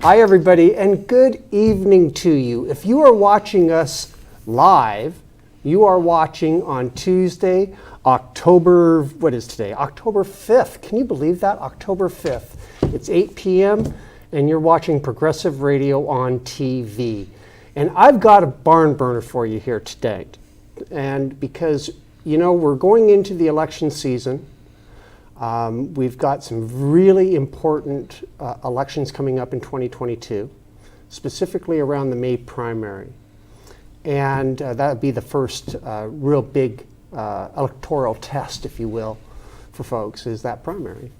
Hi, everybody, and good evening to you. If you are watching us live, you are watching on Tuesday, October 5th. Can you believe that? October 5th. It's 8 p.m., and you're watching Progressive Radio on TV. And I've got a barn burner for you here today. And because, you know, we're going into the election season. We've got some really important elections coming up in 2022, specifically around the May primary. And that would be the first real big electoral test, if you will, for folks, is that primary.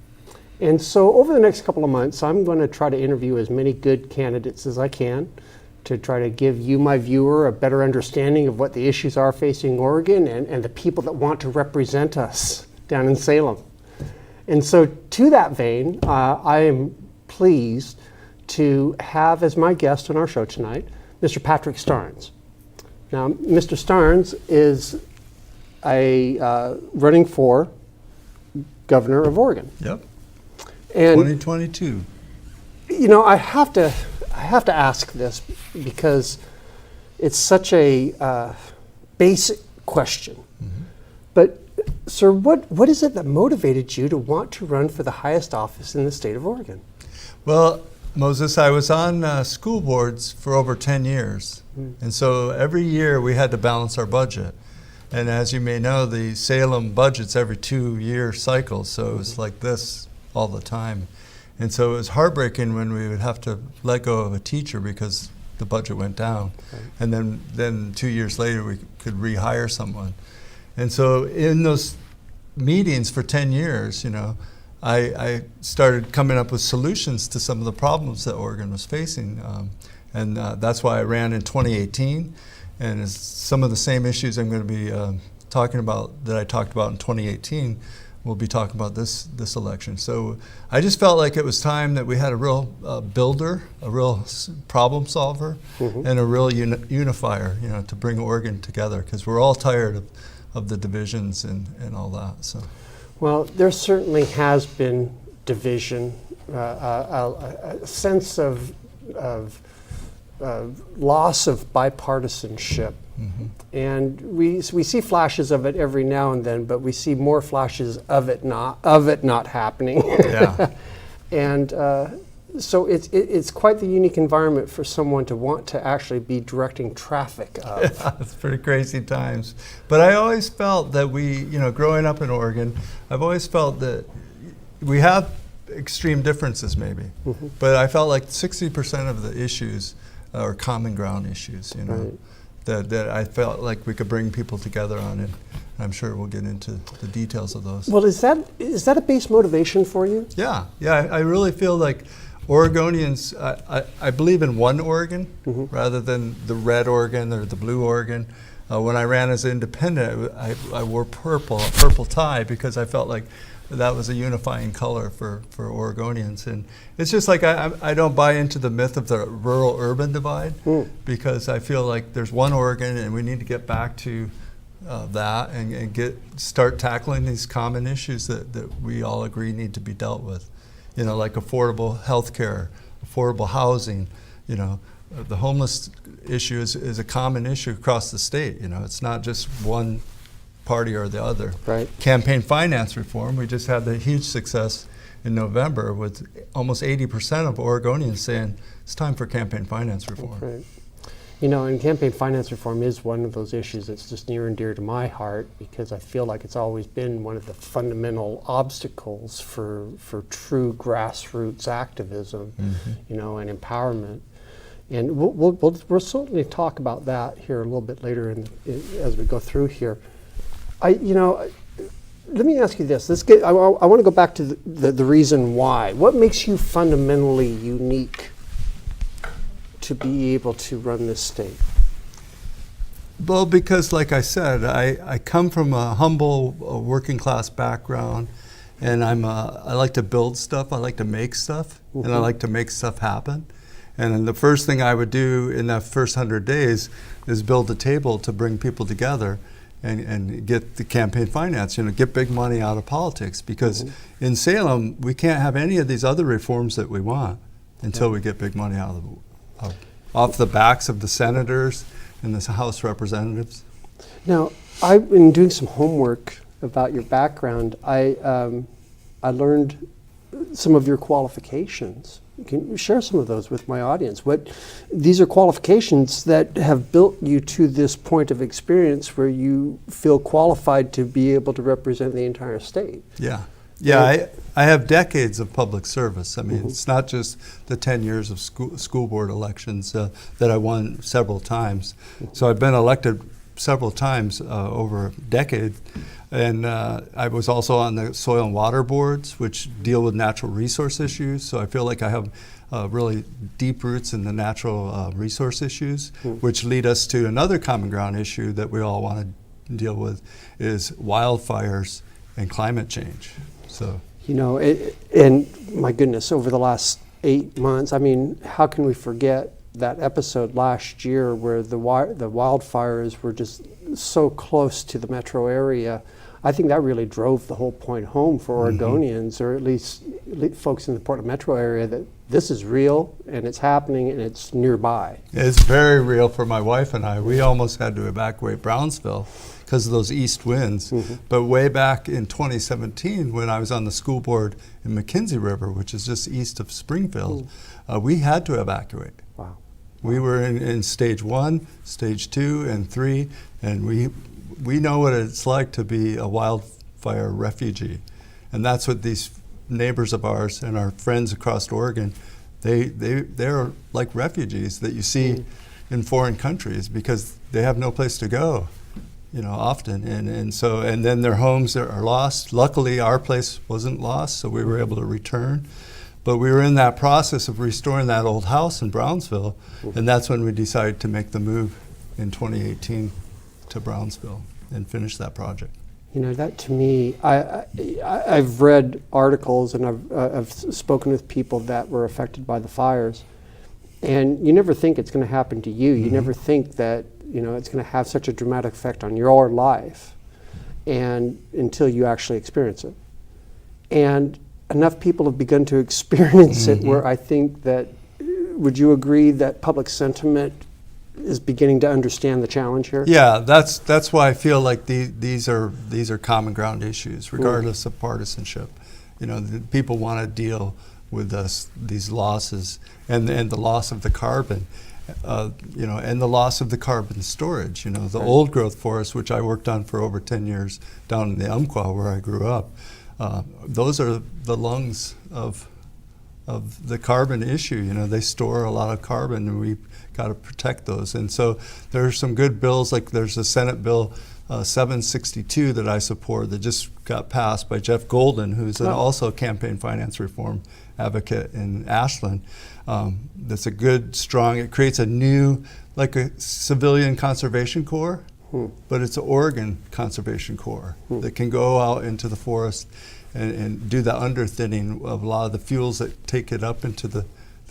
And so over the next couple of months, I'm going to try to interview as many good candidates as I can to try to give you, my viewer, a better understanding of what the issues are facing Oregon and the people that want to represent us down in Salem. And so to that vein, I am pleased to have as my guest on our show tonight, Mr. Patrick Starnes. Now, Mr. Starnes is running for governor of Oregon. Yep. And 2022. You know, I have to ask this because it's such a basic question. Mm-hmm. But sir, what is it that motivated you to want to run for the highest office in the state of Oregon? Well, Moses, I was on school boards for over 10 years. And so every year we had to balance our budget. And as you may know, the Salem budget's every 2-year cycle, so it was like this all the time. And so it was heartbreaking when we would have to let go of a teacher because the budget went down. Right. And then 2 years later we could rehire someone. And so in those meetings for 10 years, you know, I started coming up with solutions to some of the problems that Oregon was facing. And that's why I ran in 2018. And it's some of the same issues I'm going to be talking about that I talked about in 2018, we'll be talking about this election. So I just felt like it was time that we had a real builder, a real problem solver, mm-hmm. and a real unifier, you know, to bring Oregon together, because we're all tired of the divisions and all that. So, well, there certainly has been division, a sense of loss of bipartisanship, mm-hmm. and we see flashes of it every now and then, but we see more flashes of it not happening. Yeah. And so it's quite the unique environment for someone to want to actually be directing traffic of. Yeah, it's pretty crazy times. But I always felt that we, you know, growing up in Oregon, I've always felt that we have extreme differences maybe, mm-hmm. but I felt like 60% of the issues are common ground issues, you know, right. that I felt like we could bring people together on it. I'm sure we'll get into the details of those. Well, is that a base motivation for you? Yeah, I really feel like Oregonians, I believe in one Oregon, mm-hmm. rather than the red Oregon or the blue Oregon. When I ran as an independent, I wore a purple tie, because I felt like that was a unifying color for Oregonians. And it's just like I don't buy into the myth of the rural-urban divide, because I feel like there's one Oregon and we need to get back to that and start tackling these common issues that we all agree need to be dealt with. You know, like affordable health care, affordable housing, you know. The homeless issue is a common issue across the state. You know, it's not just one party or the other. Right. Campaign finance reform, we just had the huge success in November with almost 80% of Oregonians saying it's time for campaign finance reform. Right. You know, and campaign finance reform is one of those issues that's just near and dear to my heart, because I feel like it's always been one of the fundamental obstacles for true grassroots activism, mm-hmm. you know, and empowerment. And we'll certainly talk about that here a little bit later as we go through here. Let me ask you this. I want to go back to the reason why. What makes you fundamentally unique to be able to run this state? Well, because like I said, I come from a humble working class background, and I like to build stuff, I like to make stuff, mm-hmm. and I like to make stuff happen. And then the first thing I would do in that first 100 days is build a table to bring people together and get the campaign finance, you know, get big money out of politics. Because mm-hmm. in Salem, we can't have any of these other reforms that we want. until we get big money off the backs of the senators and the House representatives. Now, I've been doing some homework about your background. I learned some of your qualifications. Can you share some of those with my audience? These are qualifications that have built you to this point of experience where you feel qualified to be able to represent the entire state. Yeah, I have decades of public service. I mean, it's not just the 10 years of school board elections that I won several times. So I've been elected several times over a decade. And I was also on the soil and water boards, which deal with natural resource issues. So I feel like I have really deep roots in the natural resource issues, which lead us to another common ground issue that we all want to deal with, is wildfires and climate change. So, and my goodness, over the last 8 months, I mean, how can we forget that episode last year where the wildfires were just so close to the metro area? I think that really drove the whole point home for Oregonians, or at least folks in the Portland metro area, that this is real and it's happening and it's nearby. It's very real for my wife and I. We almost had to evacuate Brownsville because of those east winds. But way back in 2017, when I was on the school board in McKenzie River, which is just east of Springfield, we had to evacuate. Wow. We were in stage 1, stage 2, and 3, and we know what it's like to be a wildfire refugee. And that's what these neighbors of ours and our friends across Oregon, they're like refugees that you see in foreign countries because they have no place to go, often. And then their homes are lost. Luckily, our place wasn't lost, so we were able to return. But we were in that process of restoring that old house in Brownsville, and that's when we decided to make the move in 2018 to Brownsville and finish that project. That to me, I've read articles and I've spoken with people that were affected by the fires, and you never think it's going to happen to you. You never think that it's going to have such a dramatic effect on your life, and until you actually experience it. And enough people have begun to experience it where I think that, would you agree that public sentiment is beginning to understand the challenge here? Yeah, that's why I feel like these are common ground issues, regardless of partisanship. People want to deal with these losses and the loss of the carbon, and the loss of the carbon storage. The old growth forests, which I worked on for over 10 years down in the Umpqua where I grew up. Those are the lungs of the carbon issue. They store a lot of carbon, and we've got to protect those. And so there are some good bills, like there's a Senate Bill 762 that I support that just got passed by Jeff Golden, who's also a campaign finance reform advocate in Ashland. That's a good, strong, it creates a new, like a civilian conservation corps, but it's an Oregon Conservation Corps that can go out into the forest and do the underthinning of a lot of the fuels that take it up into the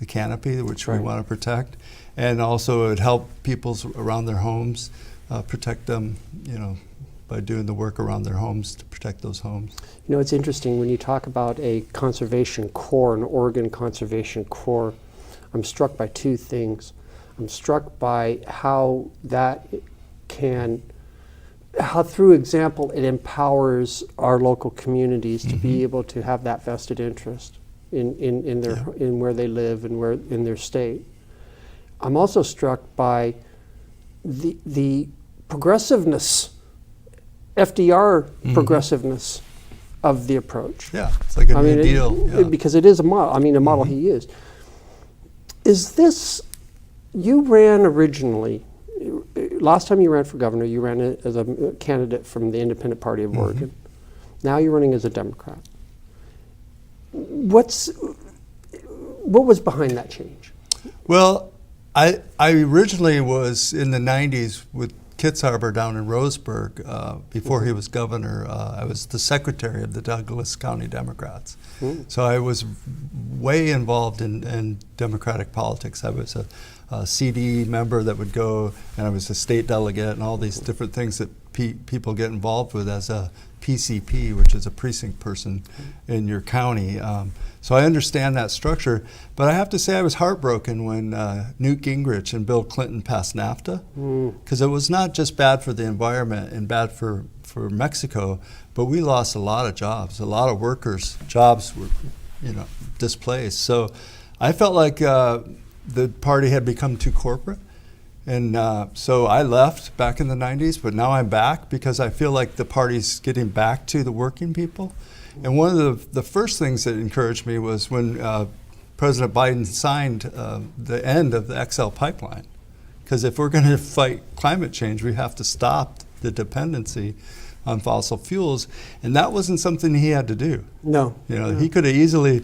canopy, which we want to protect. And also it would help people around their homes, protect them, by doing the work around their homes to protect those homes. It's interesting when you talk about a conservation corps, an Oregon Conservation Corps, I'm struck by two things. I'm struck by how that how through example it empowers our local communities to be able to have that vested interest in where they live and where in their state. I'm also struck by the progressiveness, FDR progressiveness of the approach. Yeah, it's like a new deal. Because it is a model. A model he used. Is this, you ran originally, last time you ran for governor, you ran as a candidate from the Independent Party of Oregon. Now you're running as a Democrat. What was behind that change? Well, I originally was in the 90s with Kitzhaber down in Roseburg. Before he was governor, I was the secretary of the Douglas County Democrats. So I was way involved in Democratic politics. I was a CD member that would go, and I was a state delegate, and all these different things that people get involved with as a PCP, which is a precinct person in your county. So I understand that structure, but I have to say I was heartbroken when Newt Gingrich and Bill Clinton passed NAFTA, because it was not just bad for the environment and bad for Mexico, but we lost a lot of jobs. A lot of workers' jobs were, displaced. So I felt like the party had become too corporate. And so I left back in the 90s, but now I'm back because I feel like the party's getting back to the working people. And one of the first things that encouraged me was when President Biden signed the end of the XL pipeline. Because if we're going to fight climate change, we have to stop the dependency on fossil fuels. And that wasn't something he had to do. No. He could have easily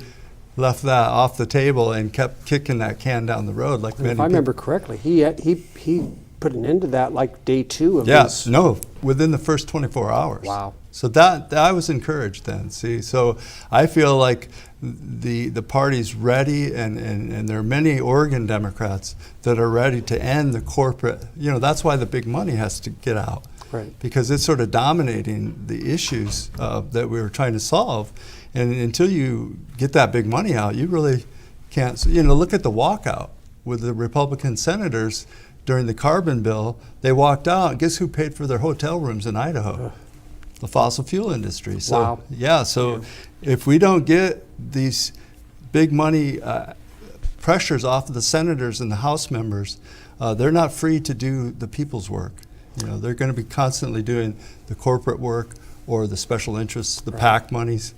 left that off the table and kept kicking that can down the road like many If I remember correctly, he put an end to that like day 2 of his. Within the first 24 hours. Wow. So that I was encouraged then. See, so I feel like the party's ready, and there are many Oregon Democrats that are ready to end the corporate. That's why the big money has to get out. Right. Because it's sort of dominating the issues that we were trying to solve. And until you get that big money out, you really can't. Look at the walkout with the Republican senators during the carbon bill. They walked out. Guess who paid for their hotel rooms in Idaho? The fossil fuel industry. So, wow. So if we don't get these big money pressures off of the senators and the House members, they're not free to do the people's work. They're going to be constantly doing the corporate work or the special interests, the PAC monies.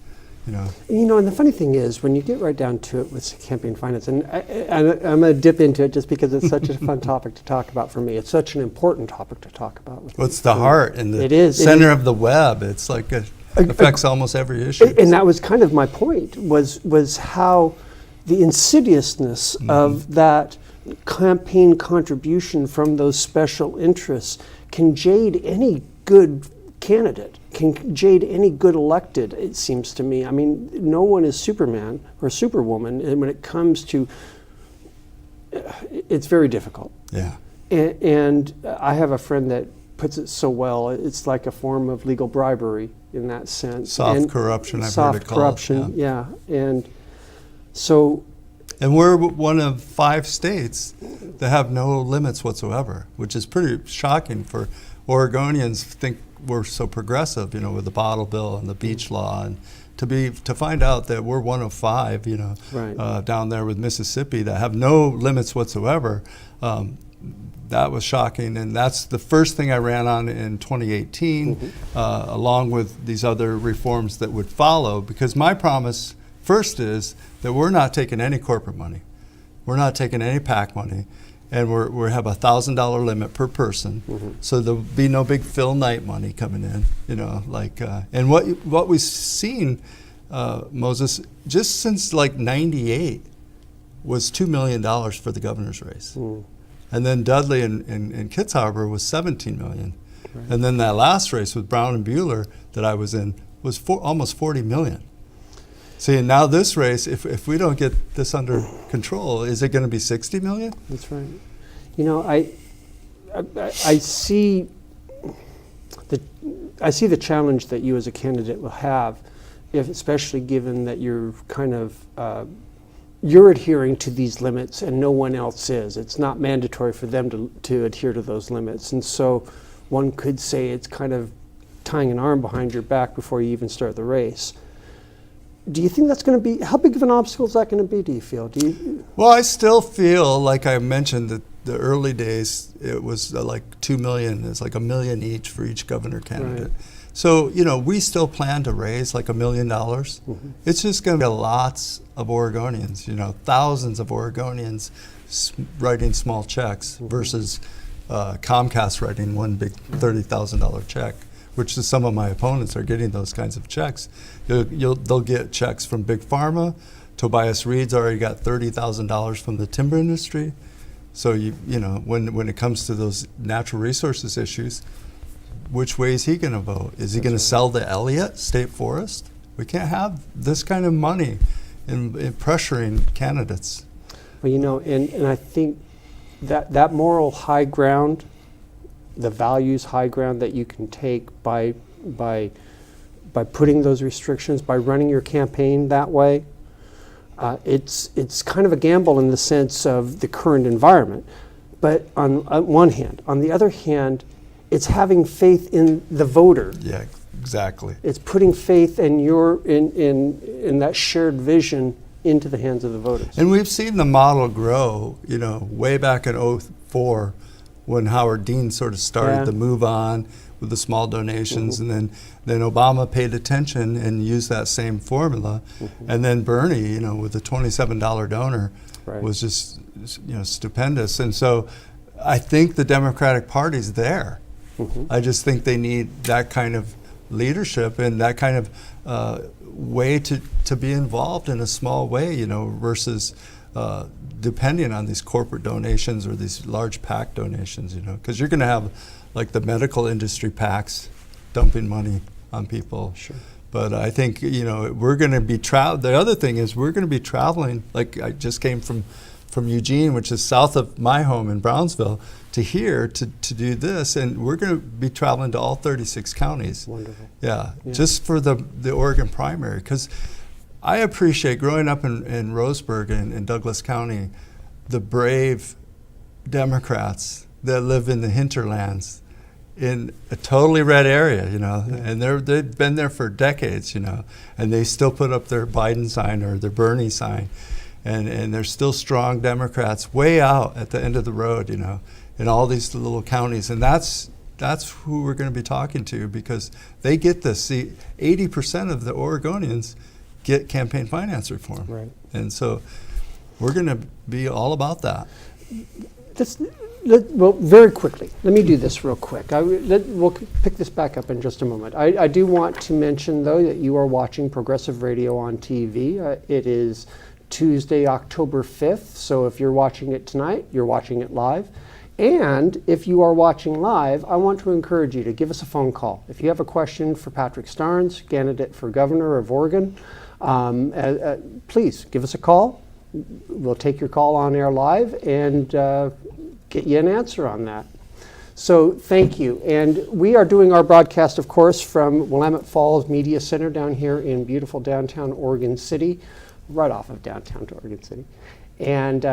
And the funny thing is, when you get right down to it with campaign finance, and I'm going to dip into it just because it's such a fun topic to talk about for me. It's such an important topic to talk about. With What's the heart and the center of the web? It's like it affects almost every issue. And that was kind of my point, was how the insidiousness of that campaign contribution from those special interests can jade any good candidate, can jade any good elected, it seems to me. I mean, no one is Superman or Superwoman, and when it comes to, it's very difficult. Yeah. And I have a friend that puts it so well, it's like a form of legal bribery in that sense. Soft corruption, I've heard it called. Soft corruption, yeah. And so... And we're one of 5 states that have no limits whatsoever, which is pretty shocking for Oregonians think we're so progressive, with the bottle bill and the beach law, and to find out that we're one of 5, right. Down there with Mississippi that have no limits whatsoever. That was shocking, and that's the first thing I ran on in 2018, along with these other reforms that would follow, because my promise first is that we're not taking any corporate money. We're not taking any PAC money. And we have a $1,000 limit per person, so there'll be no big Phil Knight money coming in, and what we've seen, Moses, just since like '98, was $2 million for the governor's race, and then Dudley and Kitzhaber was $17 million, and then that last race with Brown and Bueller that I was in was almost $40 million. See, and now this race, if we don't get this under control, is it going to be $60 million? That's right. I see the challenge that you as a candidate will have, especially given that you're kind of you're adhering to these limits and no one else is. It's not mandatory for them to adhere to those limits, and so one could say it's kind of tying an arm behind your back before you even start the race. Do you think that's going to be, how big of an obstacle is that going to be, do you feel? Well, I still feel, like I mentioned, that the early days, it was like 2 million, it's like $1 million each for each governor candidate. Right. So, we still plan to raise like $1 million. It's just going to be lots of Oregonians, thousands of Oregonians writing small checks versus Comcast writing one big $30,000 check, which is some of my opponents are getting those kinds of checks. They'll get checks from Big Pharma. Tobias Reed's already got $30,000 from the timber industry. So when it comes to those natural resources issues, which way is he going to vote? Is he going to sell the Elliott State Forest? We can't have this kind of money in pressuring candidates. Well, and I think that moral high ground, the values high ground that you can take by putting those restrictions, by running your campaign that way, It's kind of a gamble in the sense of the current environment, but on one hand. On the other hand, it's having faith in the voter. Yeah, exactly. It's putting faith in in that shared vision into the hands of the voters. And we've seen the model grow, way back in '04 when Howard Dean sort of started to move on with the small donations, and then Obama paid attention and used that same formula, and then Bernie, with the $27 donor, was just stupendous. And so I think the Democratic Party's there. I just think they need that kind of leadership and that kind of way to be involved in a small way, versus depending on these corporate donations or these large PAC donations, because you're going to have like the medical industry PACs dumping money on people. Sure. But I think, we're going to be the other thing is we're going to be traveling, like I just came from Eugene, which is south of my home in Brownsville, to here to do this, and we're going to be traveling to all 36 counties. Wonderful. Yeah. Just for the Oregon primary, because I appreciate growing up in Roseburg in Douglas County, the brave Democrats that live in the hinterlands in a totally red area, and they've been there for decades, and they still put up their Biden sign or their Bernie sign, and they're still strong Democrats way out at the end of the road, in all these little counties, and that's who we're going to be talking to, because they get this. See, 80% of the Oregonians get campaign finance reform, right? And so we're going to be all about that. Well, very quickly, let me do this real quick. We'll pick this back up in just a moment. I do want to mention, though, that you are watching Progressive Radio on TV. It is Tuesday, October 5th, so if you're watching it tonight, you're watching it live. And if you are watching live, I want to encourage you to give us a phone call. If you have a question for Patrick Starnes, candidate for governor of Oregon, please give us a call. We'll take your call on air live and get you an answer on that. So thank you. And we are doing our broadcast, of course, from Willamette Falls Media Center down here in beautiful downtown Oregon City, right off of downtown Oregon City. And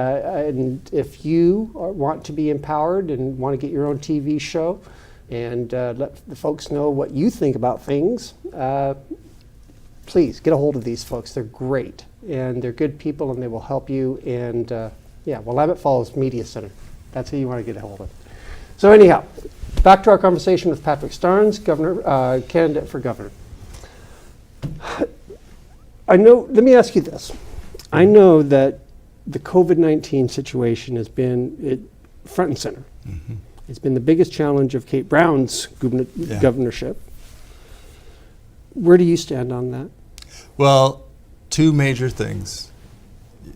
if you want to be empowered and want to get your own TV show and let the folks know what you think about things, please get a hold of these folks. They're great, and they're good people, and they will help you. And Willamette Falls Media Center. That's who you want to get a hold of. So anyhow, back to our conversation with Patrick Starnes, candidate for governor. Let me ask you this. I know that the COVID-19 situation has been front and center. Mm-hmm. It's been the biggest challenge of Kate Brown's governorship. Where do you stand on that? Well, two major things.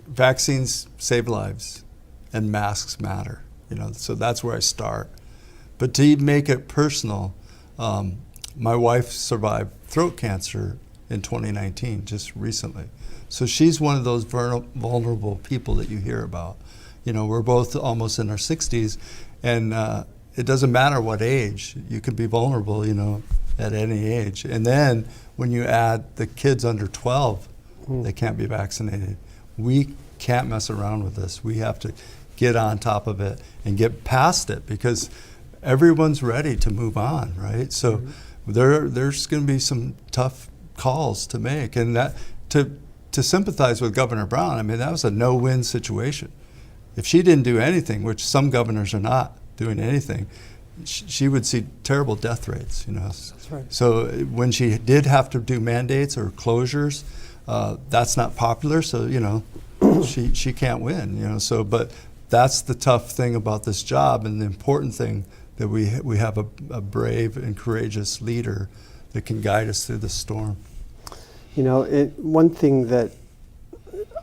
Vaccines save lives and masks matter. So that's where I start. But to make it personal, my wife survived throat cancer in 2019, just recently. So she's one of those vulnerable people that you hear about. We're both almost in our 60s, and it doesn't matter what age, you can be vulnerable, at any age. And then when you add the kids under 12, they can't be vaccinated. We can't mess around with this. We have to get on top of it and get past it, because everyone's ready to move on, right? So there's going to be some tough calls to make, and that to sympathize with Governor Brown, that was a no-win situation. If she didn't do anything, which some governors are not doing anything, she would see terrible death rates. That's right. So when she did have to do mandates or closures, that's not popular. So she can't win. So but that's the tough thing about this job, and the important thing that we have a brave and courageous leader that can guide us through the storm. One thing that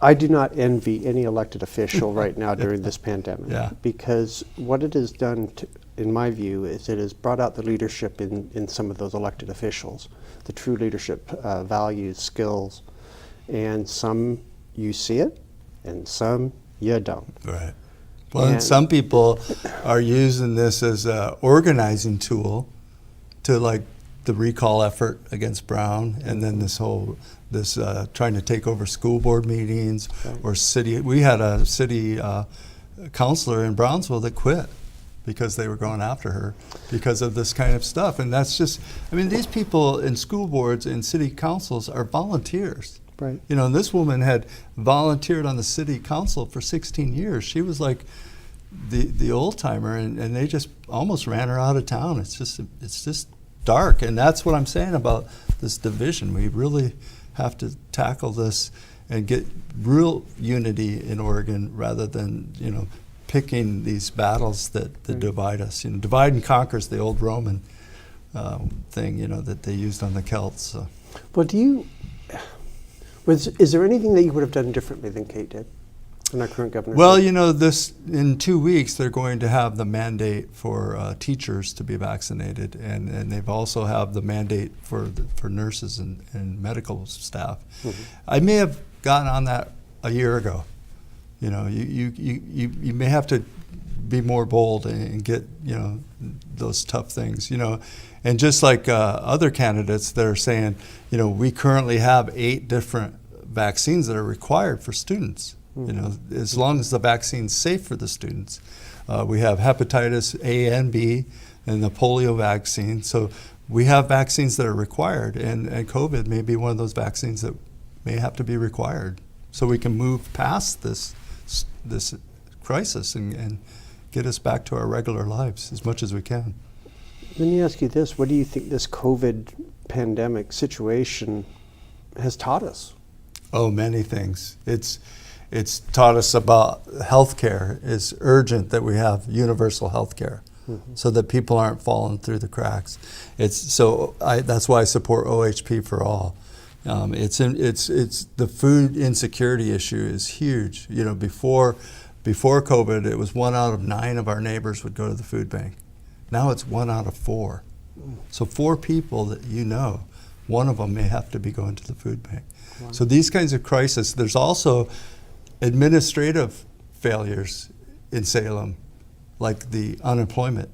I do not envy any elected official right now during this pandemic, because what it has done, in my view, is it has brought out the leadership in some of those elected officials, the true leadership values, skills, and some you see it, and some you don't. Right. Well, and some people are using this as an organizing tool to the recall effort against Brown, and then this trying to take over school board meetings or city. We had a city councilor in Brownsville that quit because they were going after her because of this kind of stuff. And that's just, I mean, these people in school boards and city councils are volunteers. Right. You know, and this woman had volunteered on the city council for 16 years. She was like the old timer, and they just almost ran her out of town. It's just dark. And that's what I'm saying about this division. We really have to tackle this and get real unity in Oregon rather than, you know, picking these battles that divide us. You know, divide and conquer is the old Roman thing, you know, that they used on the Celts. So. Well, is there anything that you would have done differently than Kate did, and our current governor? Well, you know, in 2 weeks they're going to have the mandate for teachers to be vaccinated, and they've also have the mandate for nurses and medical staff. Mm-hmm. I may have gotten on that a year ago. You know, you may have to be more bold and get, you know, those tough things, you know. And just like other candidates that are saying, you know, we currently have 8 different vaccines that are required for students, you know, as long as the vaccine's safe for the students. We have hepatitis A and B and the polio vaccine. So we have vaccines that are required, and COVID may be one of those vaccines that may have to be required. So we can move past this crisis and get us back to our regular lives as much as we can. Let me ask you this. What do you think this COVID pandemic situation has taught us? Oh, many things. It's taught us about healthcare. It's urgent that we have universal healthcare, so that people aren't falling through the cracks. That's why I support OHP for all. It's the food insecurity issue is huge. You know, before COVID, it was 1 out of 9 of our neighbors would go to the food bank. Now it's 1 out of 4. So 4 people that you know, 1 of them may have to be going to the food bank. Wow. So these kinds of crises. There's also administrative failures in Salem, like the unemployment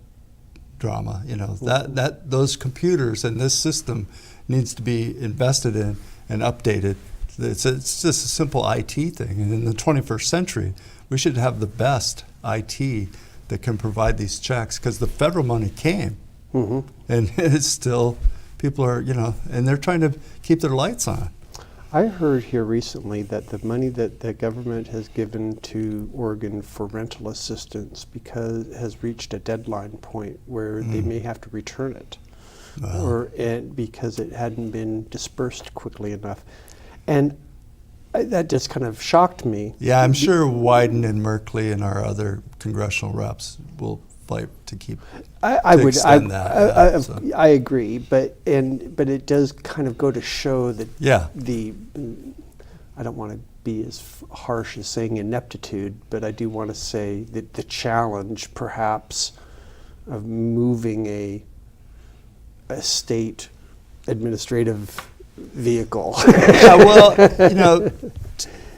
drama. You know, that those computers and this system needs to be invested in and updated. It's just a simple IT thing. And in the 21st century, we should have the best IT that can provide these checks, because the federal money came, and it's still, people are, you know, and they're trying to keep their lights on. I heard here recently that the money that the government has given to Oregon for rental assistance has reached a deadline point where they may have to return it. Wow. Because it hadn't been dispersed quickly enough. And that just kind of shocked me. Yeah, I'm sure Wyden and Merkley and our other congressional reps will fight to keep extend that. I agree, but it does kind of go to show that I don't want to be as harsh as saying ineptitude, but I do want to say that the challenge perhaps of moving a state administrative vehicle. Yeah, well, you know,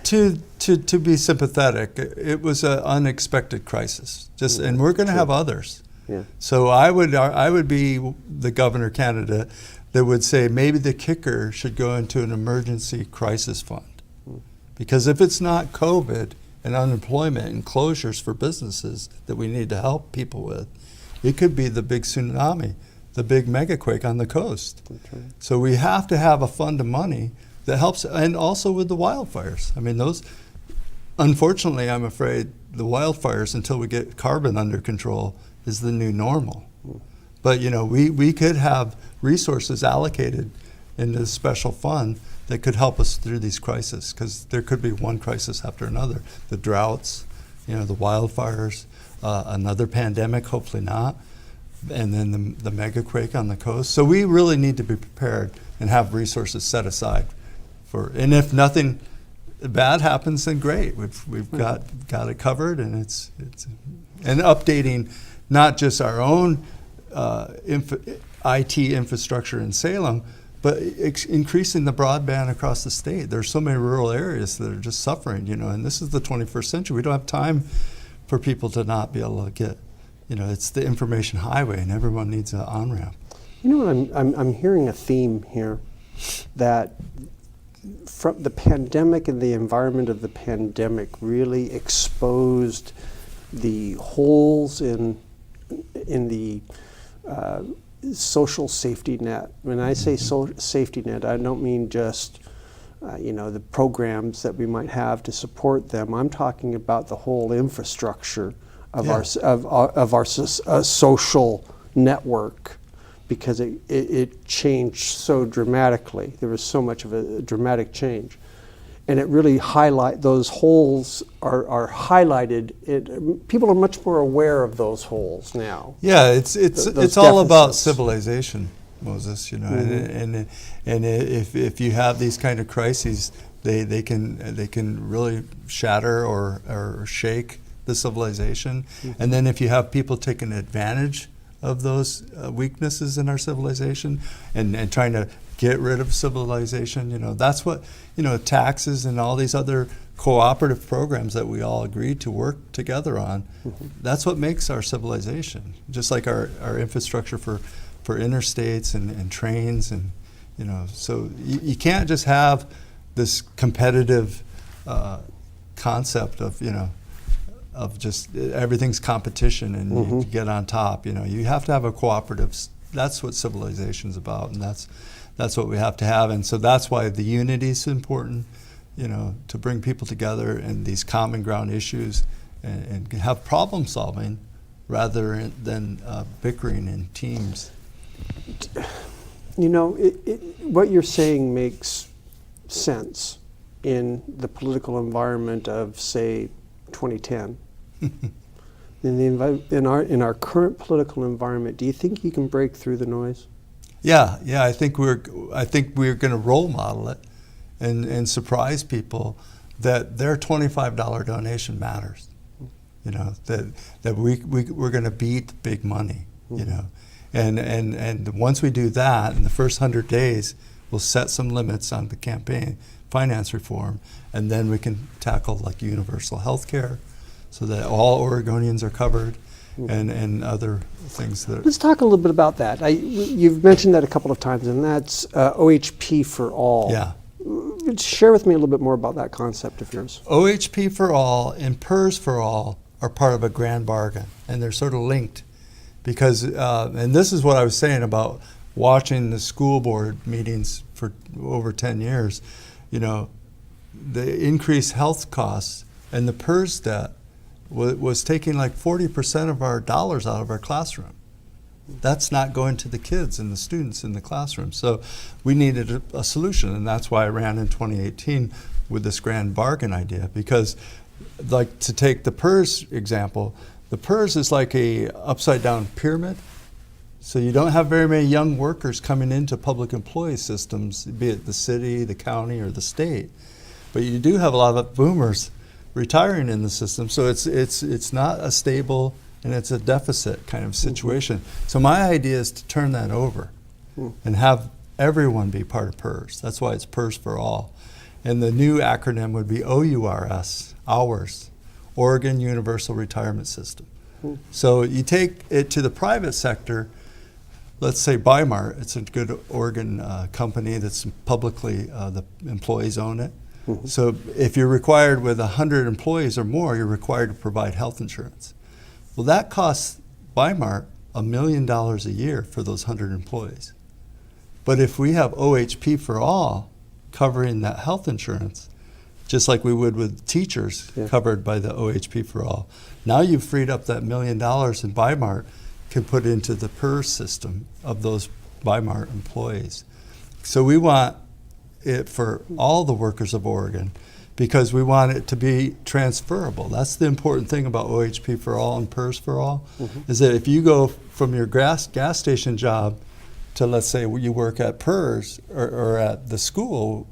to be sympathetic, it was an unexpected crisis. And we're going to have others. Yeah. So I would be the governor candidate that would say maybe the kicker should go into an emergency crisis fund, because if it's not COVID and unemployment and closures for businesses that we need to help people with, it could be the big tsunami, the big megaquake on the coast. Okay. So we have to have a fund of money that helps, and also with the wildfires. I mean, those, unfortunately, I'm afraid the wildfires, until we get carbon under control, is the new normal. But, you know, we could have resources allocated in this special fund that could help us through these crises, because there could be one crisis after another. The droughts, you know, the wildfires, another pandemic, hopefully not, and then the megaquake on the coast. So we really need to be prepared and have resources set aside for, and if nothing bad happens, then great. We've got it covered, and it's and updating not just our own IT infrastructure in Salem, but increasing the broadband across the state. There's so many rural areas that are just suffering, you know, and this is the 21st century. We don't have time for people to not be able to get, you know, it's the information highway, and everyone needs an on-ramp. You know what, I'm hearing a theme here, that from the pandemic and the environment of the pandemic really exposed the holes in the social safety net. When I say safety net, I don't mean just the programs that we might have to support them. I'm talking about the whole infrastructure of our social network, because it changed so dramatically. There was so much of a dramatic change, and it really those holes are highlighted. People are much more aware of those holes now. Yeah, it's all about civilization, Moses. Mm-hmm. and if you have these kind of crises, they can really shatter or shake the civilization. Mm-hmm. And then if you have people taking advantage of those weaknesses in our civilization and trying to get rid of civilization, that's what, taxes and all these other cooperative programs that we all agreed to work together on, that's what makes our civilization. Just like our infrastructure for interstates and trains, and so you can't just have this competitive concept of just everything's competition and you get on top. You have to have a cooperative. That's what civilization's about, and that's what we have to have. And so that's why the unity is important, to bring people together and these common ground issues and have problem solving rather than bickering in teams. What you're saying makes sense in the political environment of, say, 2010. In our current political environment, do you think you can break through the noise? Yeah. I think we're going to role model it and surprise people that their $25 donation matters. That we're going to beat big money. And once we do that, in the first 100 days, we'll set some limits on the campaign finance reform, and then we can tackle like universal health care, so that all Oregonians are covered, and other things that. Let's talk a little bit about that. You've mentioned that a couple of times, and that's OHP for all. Yeah. Share with me a little bit more about that concept of yours. OHP for all and PERS for all are part of a grand bargain, and they're sort of linked, because and this is what I was saying about watching the school board meetings for over 10 years. The increased health costs and the PERS debt was taking like 40% of our dollars out of our classroom. That's not going to the kids and the students in the classroom. So we needed a solution, and that's why I ran in 2018 with this grand bargain idea, because like, to take the PERS example, the PERS is like a upside down pyramid. So you don't have very many young workers coming into public employee systems, be it the city, the county, or the state. But you do have a lot of boomers retiring in the system, so it's not a stable, and it's a deficit kind of situation. So my idea is to turn that over and have everyone be part of PERS. That's why it's PERS for all. And the new acronym would be OURS, OURS, Oregon Universal Retirement System. So you take it to the private sector. Let's say Bimart, it's a good Oregon company that's publicly, the employees own it. So if you're required with 100 employees or more, you're required to provide health insurance. Well, that costs Bimart $1 million a year for those 100 employees. But if we have OHP for all covering that health insurance, just like we would with teachers covered by the OHP for all, now you've freed up that $1 million, and Bimart can put into the PERS system of those Bimart employees. So we want it for all the workers of Oregon, because we want it to be transferable. That's the important thing about OHP for all and PERS for all, is that if you go from your gas station job to, let's say, you work at PERS or at the school,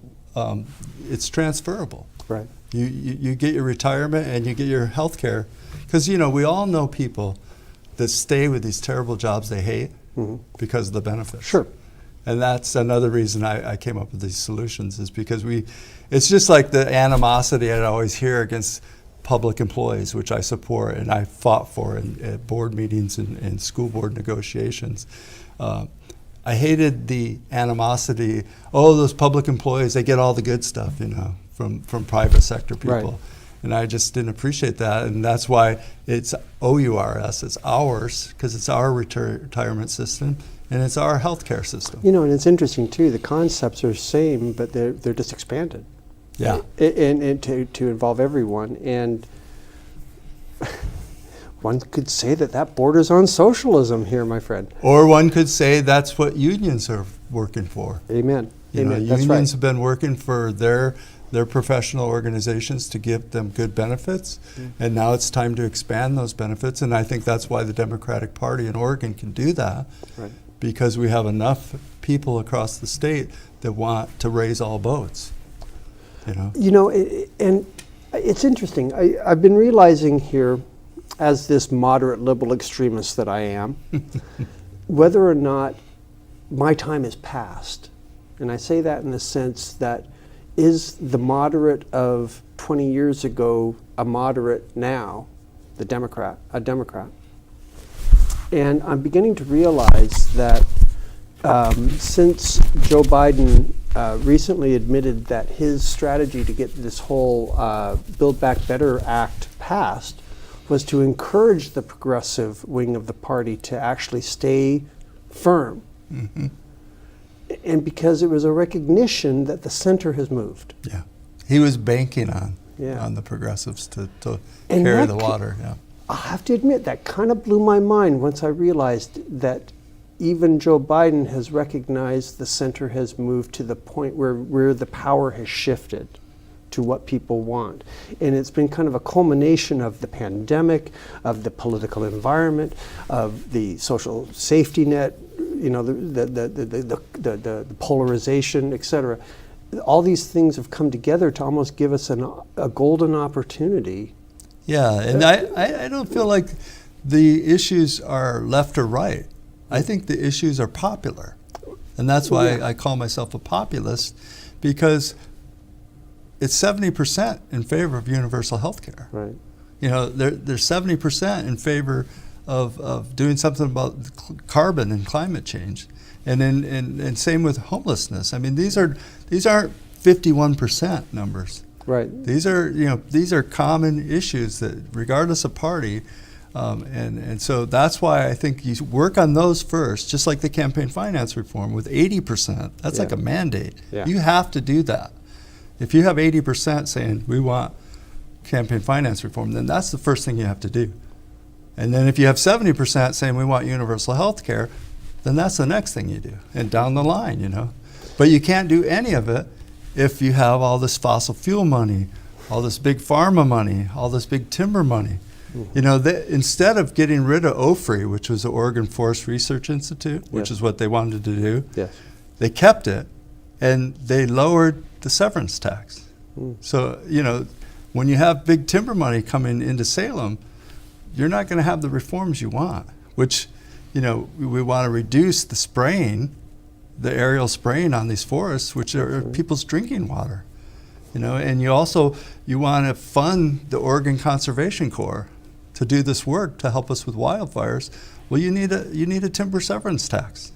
it's transferable. Right. You get your retirement and you get your health care, because we all know people that stay with these terrible jobs they hate because of the benefits. Sure. And that's another reason I came up with these solutions, is because it's just like the animosity I always hear against public employees, which I support and I fought for at board meetings and school board negotiations. I hated the animosity. Oh, those public employees, they get all the good stuff, from private sector people. Right. And I just didn't appreciate that. And that's why it's OURS, it's ours, because it's our retirement system and it's our healthcare system. And it's interesting too, the concepts are the same, but they're just expanded. Yeah. And to involve everyone. And one could say that borders on socialism here, my friend. Or one could say that's what unions are working for. Amen. Amen. Unions That's right. have been working for their professional organizations to give them good benefits, and now it's time to expand those benefits, and I think that's why the Democratic Party in Oregon can do that, Right. because we have enough people across the state that want to raise all boats. And it's interesting. I've been realizing here, as this moderate liberal extremist that I am, whether or not my time is past. And I say that in the sense that, is the moderate of 20 years ago a moderate now, a Democrat? And I'm beginning to realize that since Joe Biden recently admitted that his strategy to get this whole Build Back Better Act passed was to encourage the progressive wing of the party to actually stay firm. Mm-hmm. And because it was a recognition that the center has moved. Yeah, he was banking on Yeah. the progressives to And carry that the water. Yeah, I have to admit, that kind of blew my mind once I realized that even Joe Biden has recognized the center has moved to the point where the power has shifted to what people want. And it's been kind of a culmination of the pandemic, of the political environment, of the social safety net, the polarization, et cetera. All these things have come together to almost give us a golden opportunity. yeah, and I don't feel like the issues are left or right. I think the issues are popular, and that's why I call myself a populist, because it's 70% in favor of universal health care. Right. There's 70% in favor of doing something about carbon and climate change, and same with homelessness. I mean, these aren't 51% numbers. Right. These are common issues that, regardless of party, and so that's why I think you work on those first, just like the campaign finance reform with 80%. That's like a mandate. Yeah. You have to do that. If you have 80% saying we want campaign finance reform, then that's the first thing you have to do. And then if you have 70% saying we want universal health care, then that's the next thing you do, and down the line, But you can't do any of it if you have all this fossil fuel money, all this big pharma money, all this big timber money. Instead of getting rid of OFRI, which was the Oregon Forest Research Institute, which is what they wanted to do, they kept it, and they lowered the severance tax. So, when you have big timber money coming into Salem, you're not going to have the reforms you want, which, we want to reduce the spraying, the aerial spraying on these forests, which are people's drinking water. And you want to fund the Oregon Conservation Corps to do this work to help us with wildfires. Well, you need a timber severance tax.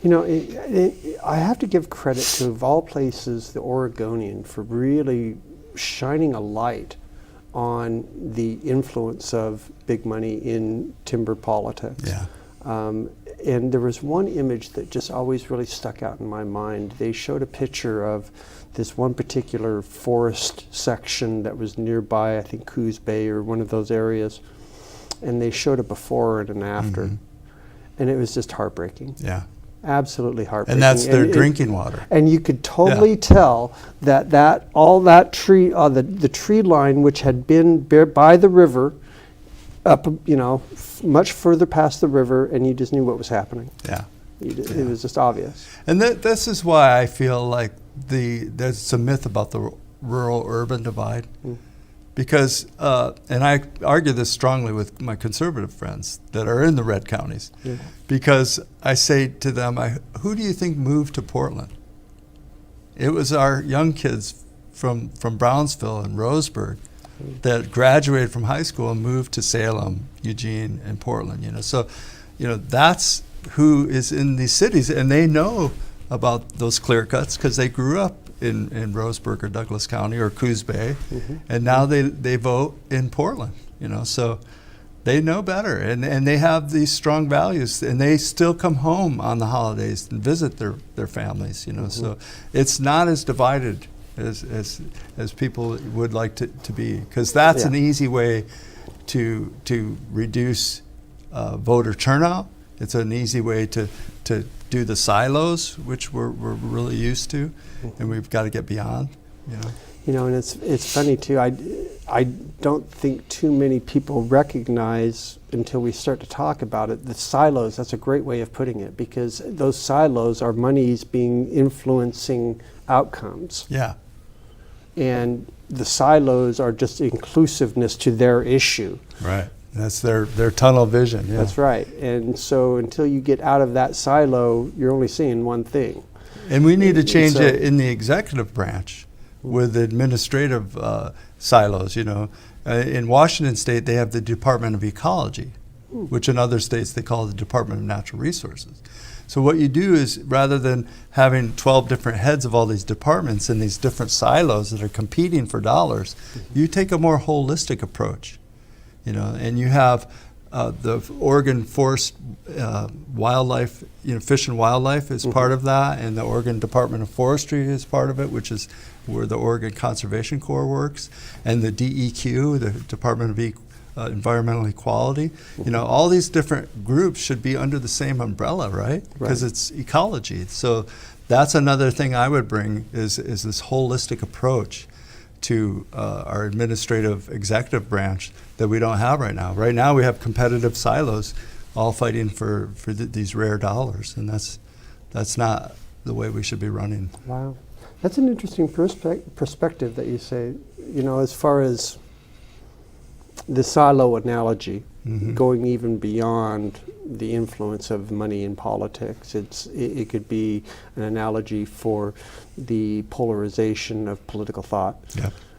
I have to give credit to, of all places, the Oregonian for really shining a light on the influence of big money in timber politics. Yeah. And there was one image that just always really stuck out in my mind. They showed a picture of this one particular forest section that was nearby, I think Coos Bay or one of those areas, and they showed a before and an after. Mm-hmm. And it was just heartbreaking. Yeah. Absolutely heartbreaking. And that's their drinking water. And you could totally tell that all that tree, the tree line, which had been by the river, up, much further past the river, and you just knew what was happening. Yeah. It was just obvious. And this is why I feel like there's a myth about the rural-urban divide. Because, and I argue this strongly with my conservative friends that are in the red counties, because I say to them, who do you think moved to Portland? It was our young kids from Brownsville and Roseburg that graduated from high school and moved to Salem, Eugene, and Portland. So, that's who is in these cities, and they know about those clear cuts because they grew up in Roseburg or Douglas County or Coos Bay, and now they vote in Portland, so they know better, and they have these strong values, and they still come home on the holidays and visit their families, so it's not as divided as people would like to be, because that's an easy way to reduce voter turnout. It's an easy way to do the silos, which we're really used to, and we've got to get beyond. And it's funny too. I don't think too many people recognize until we start to talk about it. The silos. That's a great way of putting it, because those silos are monies being influencing outcomes. Yeah. And the silos are just inclusiveness to their issue. Right. That's their tunnel vision. Yeah. That's right. And so until you get out of that silo, you're only seeing one thing. And we need to change it in the executive branch with administrative silos. In Washington State, they have the Department of Ecology, which in other states they call the Department of Natural Resources. So what you do is, rather than having 12 different heads of all these departments in these different silos that are competing for dollars, you take a more holistic approach. And you have the Oregon Forest Wildlife, Fish and Wildlife is part of that, and the Oregon Department of Forestry is part of it, which is where the Oregon Conservation Corps works, and the DEQ, the Department of Environmental Equality. All these different groups should be under the same umbrella, right? Because it's ecology. So that's another thing I would bring is this holistic approach to our administrative executive branch that we don't have right now. Right now we have competitive silos all fighting for these rare dollars, and that's not the way we should be running. Wow. That's an interesting perspective that you say, as far as the silo analogy, going even beyond the influence of money in politics. It could be an analogy for the polarization of political thought,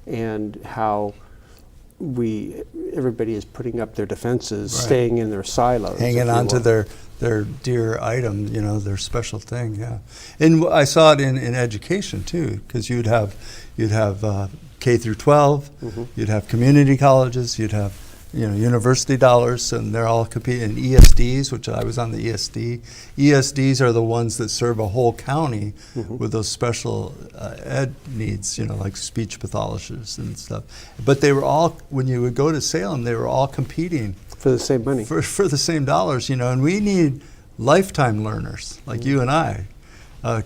and how everybody is putting up their defenses, staying in their silos, hanging on to their dear item, their special thing. Yeah, and I saw it in education too, because you'd have K through 12, you'd have community colleges, you'd have university dollars, and they're all competing in ESDs, which I was on the ESD. ESDs are the ones that serve a whole county with those special ed needs, like speech pathologists and stuff. But they were all, when you would go to Salem, they were all competing for the same money, for the same dollars, and we need lifetime learners like you and I.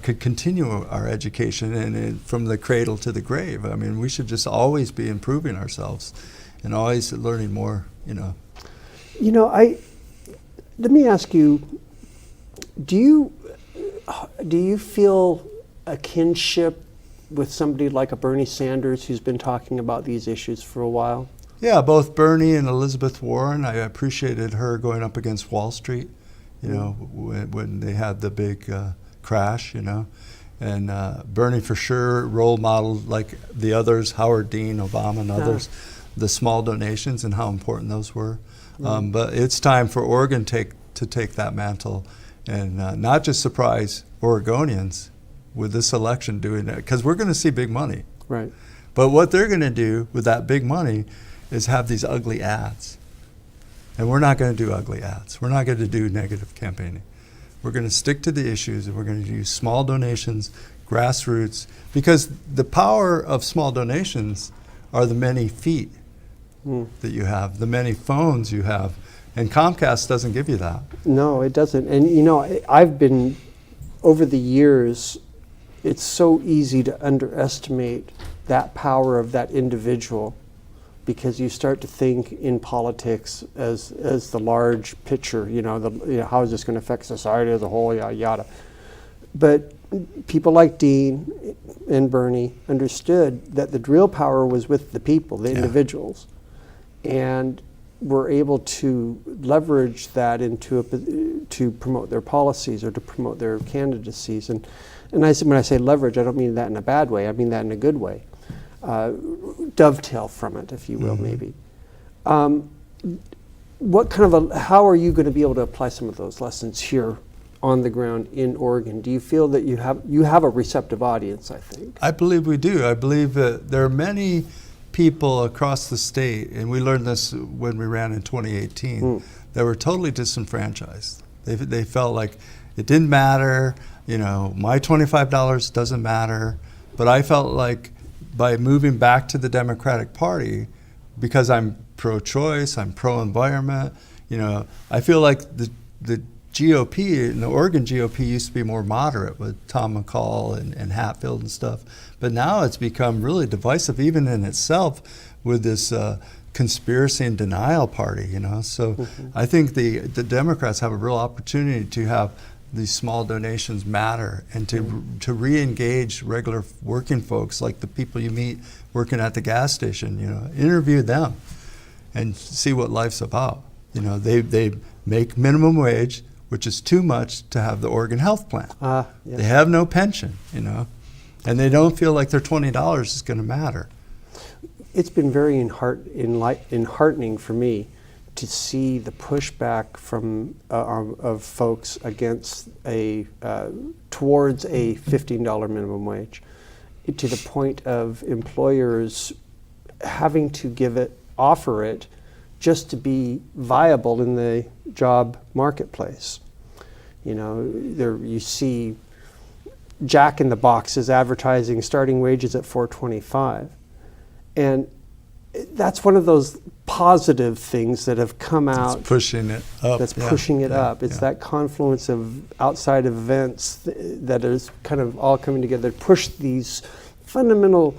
Could continue our education and from the cradle to the grave. I mean, we should just always be improving ourselves and always learning more, Let me ask you, do you feel a kinship with somebody like a Bernie Sanders who's been talking about these issues for a while? Yeah, both Bernie and Elizabeth Warren. I appreciated her going up against Wall Street, when they had the big crash, and Bernie for sure role modeled like the others, Howard Dean, Obama, and others, the small donations and how important those were. But it's time for Oregon to take that mantle and not just surprise Oregonians with this election doing that, because we're going to see big money. Right. But what they're going to do with that big money is have these ugly ads. And we're not going to do ugly ads. We're not going to do negative campaigning. We're going to stick to the issues, and we're going to use small donations, grassroots, because the power of small donations are the many feet that you have, the many phones you have, and Comcast doesn't give you that. No, it doesn't. And I've been, over the years, it's so easy to underestimate that power of that individual, because you start to think in politics as the large picture, how is this going to affect society as a whole, yada, yada. But people like Dean and Bernie understood that the real power was with the people, the individuals, and were able to leverage that to promote their policies or to promote their candidacies. And when I say leverage, I don't mean that in a bad way. I mean that in a good way. Dovetail from it, if you will, maybe. how are you going to be able to apply some of those lessons here on the ground in Oregon? Do you feel that you have a receptive audience, I think? I believe we do. I believe that there are many people across the state, and we learned this when we ran in 2018, that were totally disenfranchised. They felt like it didn't matter, my $25 doesn't matter. But I felt like by moving back to the Democratic Party, because I'm pro-choice, I'm pro-environment, I feel like the GOP, and the Oregon GOP used to be more moderate with Tom McCall and Hatfield and stuff. But now it's become really divisive even in itself with this conspiracy and denial party, So I think the Democrats have a real opportunity to have these small donations matter and to re-engage regular working folks like the people you meet working at the gas station, interview them and see what life's about. They make minimum wage, which is too much to have the Oregon health plan. Yeah. They have no pension, and they don't feel like their $20 is going to matter. It's been very enheartening for me to see the pushback from of folks against towards a $15 minimum wage, to the point of employers having to offer it just to be viable in the job marketplace. You see Jack in the Box is advertising starting wages at $4.25, and that's one of those positive things that have come out. It's pushing it up. That's pushing it up. It's that confluence of outside events that is kind of all coming together to push these fundamental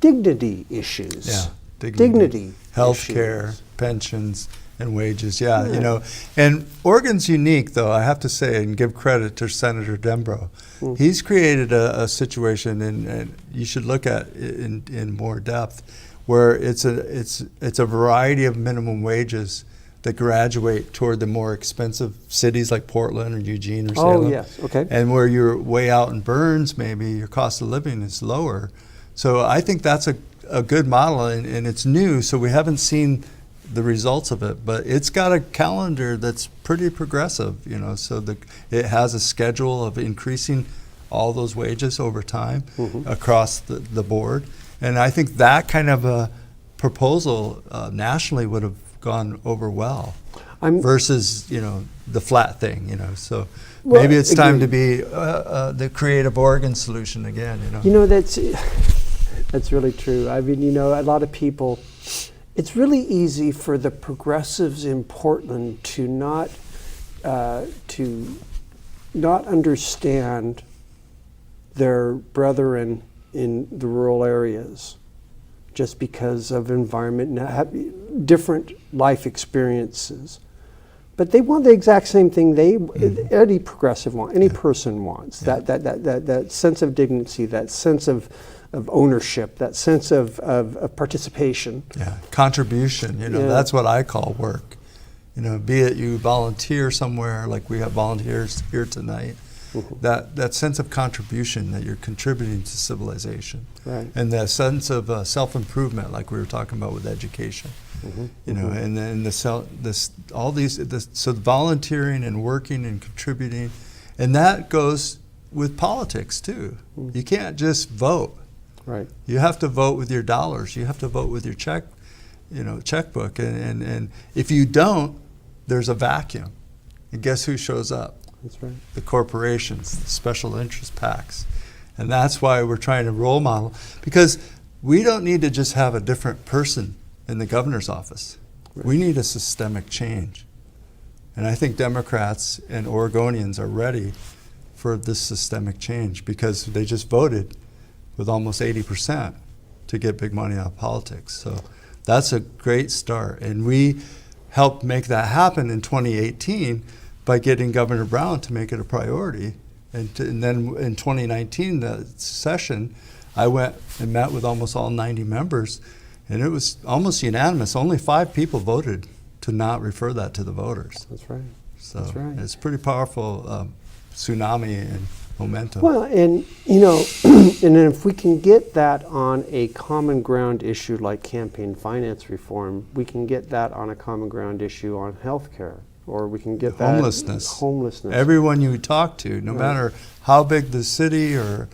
dignity issues. Yeah, dignity. Healthcare, pensions, and wages. And Oregon's unique, though, I have to say, and give credit to Senator Dembro. He's created a situation, and you should look at it in more depth, where it's a variety of minimum wages that graduate toward the more expensive cities like Portland or Eugene or Salem. Oh, yes, okay. And where you're way out in Burns, maybe your cost of living is lower. So I think that's a good model, and it's new, so we haven't seen the results of it, but it's got a calendar that's pretty progressive, so it has a schedule of increasing all those wages over time across the board. And I think that kind of a proposal nationally would have gone over well versus, the flat thing, So maybe it's time to be the creative Oregon solution again, That's really true. I mean, a lot of people, it's really easy for the progressives in Portland to not understand their brethren in the rural areas, just because of environment and different life experiences. But they want the exact same thing any progressive wants, any person wants, that sense of dignity, that sense of ownership, that sense of participation. Yeah, contribution, that's what I call work. Be it you volunteer somewhere, like we have volunteers here tonight, that sense of contribution, that you're contributing to civilization. Right. And that sense of self-improvement, like we were talking about with education. And then so the volunteering and working and contributing, and that goes with politics too. You can't just vote. Right. You have to vote with your dollars. You have to vote with your checkbook. And if you don't, there's a vacuum. And guess who shows up? That's right. The corporations, the special interest PACs. And that's why we're trying to role model, because we don't need to just have a different person in the governor's office. Right. We need a systemic change. And I think Democrats and Oregonians are ready for this systemic change, because they just voted with almost 80% to get big money out of politics. So that's a great start. And we helped make that happen in 2018 by getting Governor Brown to make it a priority. And then in 2019, the session, I went and met with almost all 90 members, and it was almost unanimous. Only 5 people voted to not refer that to the voters. That's right. So That's right. It's pretty powerful tsunami momentum. Well, and and then if we can get that on a common ground issue like campaign finance reform, we can get that on a common ground issue on healthcare, or we can get that homelessness. Everyone you talk to, no matter how big the city or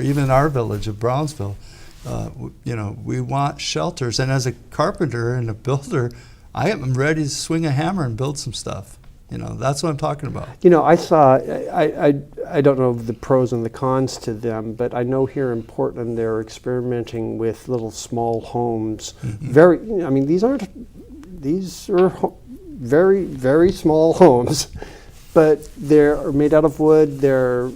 even our village of Brownsville, we want shelters. And as a carpenter and a builder, I am ready to swing a hammer and build some stuff. That's what I'm talking about. I saw, I don't know the pros and the cons to them, but I know here in Portland they're experimenting with little small homes. These are very, very small homes, but they're made out of wood. They're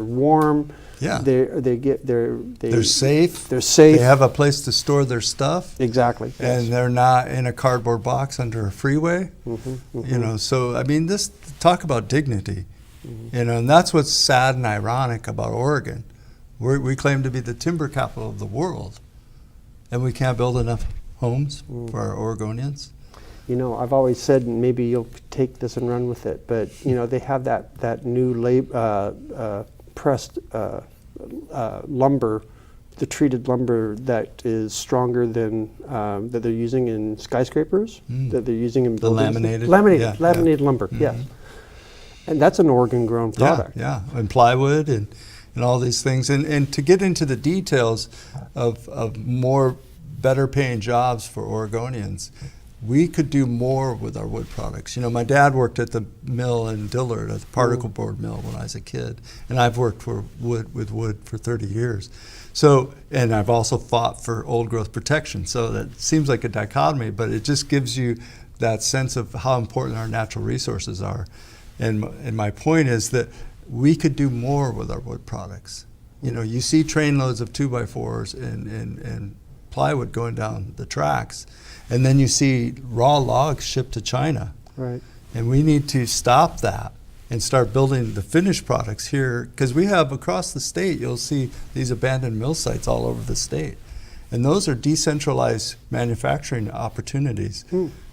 warm. Yeah. They're safe. They're safe. They have a place to store their stuff. Exactly. And they're not in a cardboard box under a freeway. So this talk about dignity. And that's what's sad and ironic about Oregon. We claim to be the timber capital of the world, and we can't build enough homes for our Oregonians. I've always said, and maybe you'll take this and run with it, but they have that new pressed lumber, the treated lumber that is stronger than that they're using in skyscrapers, that they're using in buildings. Laminated lumber, yes. And that's an Oregon-grown product. Yeah, and plywood and all these things. And to get into the details of more better paying jobs for Oregonians, we could do more with our wood products. My dad worked at the mill in Dillard, at the particle board mill when I was a kid, and I've worked with wood for 30 years. So, and I've also fought for old growth protection. So that seems like a dichotomy, but it just gives you that sense of how important our natural resources are. And my point is that we could do more with our wood products. You see trainloads of 2x4s and plywood going down the tracks. And then you see raw logs shipped to China. Right. And we need to stop that and start building the finished products here. Because we have across the state, you'll see these abandoned mill sites all over the state. And those are decentralized manufacturing opportunities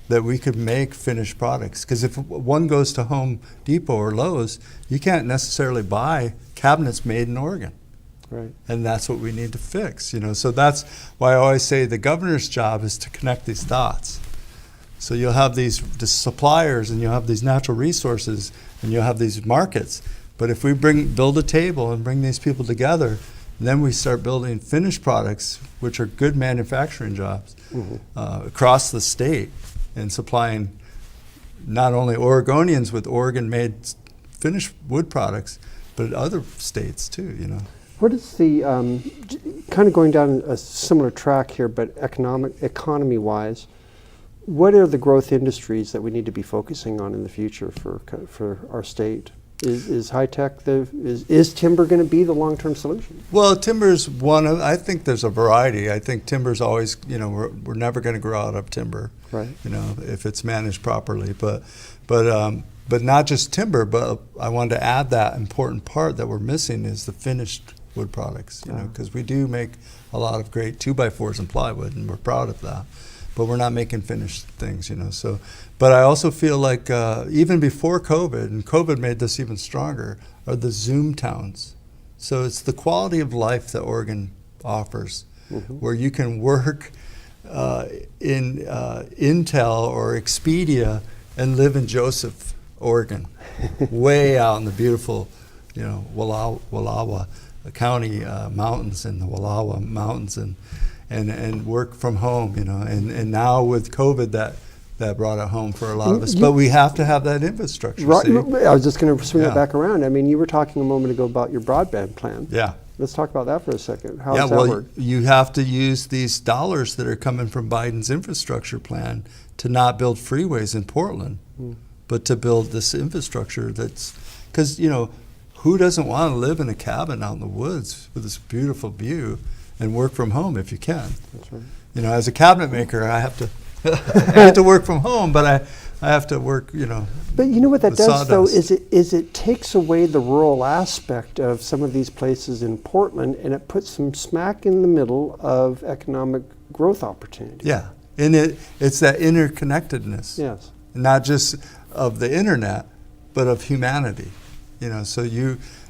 that we could make finished products. Because if one goes to Home Depot or Lowe's, you can't necessarily buy cabinets made in Oregon. Right. And that's what we need to fix, So that's why I always say the governor's job is to connect these dots. So you'll have the suppliers, and you'll have these natural resources, and you'll have these markets. But if we build a table and bring these people together, then we start building finished products, which are good manufacturing jobs across the state, and supplying not only Oregonians with Oregon-made finished wood products, but other states too, What is the, kind of going down a similar track here, but economy-wise, what are the growth industries that we need to be focusing on in the future for our state? Is high tech is timber going to be the long-term solution? Well, timber's I think there's a variety. I think timber's always, we're never going to grow out of timber, right? If it's managed properly. But not just timber. But I wanted to add that important part that we're missing is the finished wood products, because we do make a lot of great 2x4s and plywood, and we're proud of that. But we're not making finished things, So, but I also feel like even before COVID, and COVID made this even stronger, are the Zoom towns. So it's the quality of life that Oregon offers, where you can work in Intel or Expedia and live in Joseph, Oregon, way out in the beautiful, Wallowa County mountains and the Wallowa Mountains, and work from home, and now with COVID that brought it home for a lot of us. But we have to have that infrastructure. Right. See? I was just going to swing it back around. You were talking a moment ago about your broadband plan. Yeah. Let's talk about that for a second. How does that work? You have to use these dollars that are coming from Biden's infrastructure plan to not build freeways in Portland, but to build this infrastructure that's, because, who doesn't want to live in a cabin out in the woods with this beautiful view and work from home if you can? That's right. As a cabinet maker, I have to I have to work from home, but I have to work, But you know what that does, though, sawdust. is it takes away the rural aspect of some of these places in Portland, and it puts them smack in the middle of economic growth opportunity. Yeah, and it's that interconnectedness. Yes. Not just of the internet, but of humanity. So